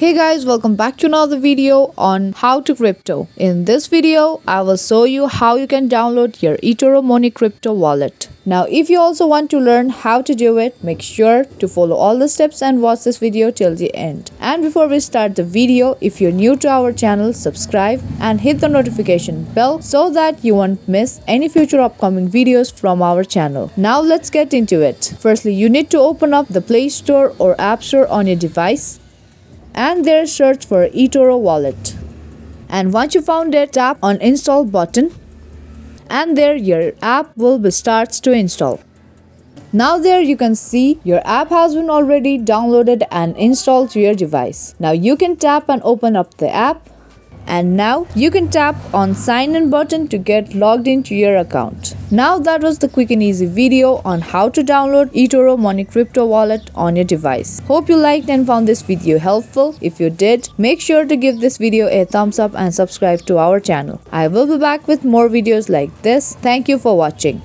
Hey guys, welcome back to another video on how to crypto. In this video, I will show you how you can download your eToro Money crypto wallet. Now, if you also want to learn how to do it, make sure to follow all the steps and watch this video till the end. And before we start the video, if you're new to our channel, subscribe and hit the notification bell so that you won't miss any future upcoming videos from our channel. Now let's get into it. Firstly, you need to open up the Play Store or App Store on your device and there search for eToro wallet. And once you found it, tap on install button and there your app will be starts to install. Now there you can see your app has been already downloaded and installed to your device. Now you can tap and open up the app, and now you can tap on sign in button to get logged into your account. Now that was the quick and easy video on how to download eToro Money crypto wallet on your device. Hope you liked and found this video helpful. If you did, make sure to give this video a thumbs up and subscribe to our channel. I will be back with more videos like this. Thank you for watching.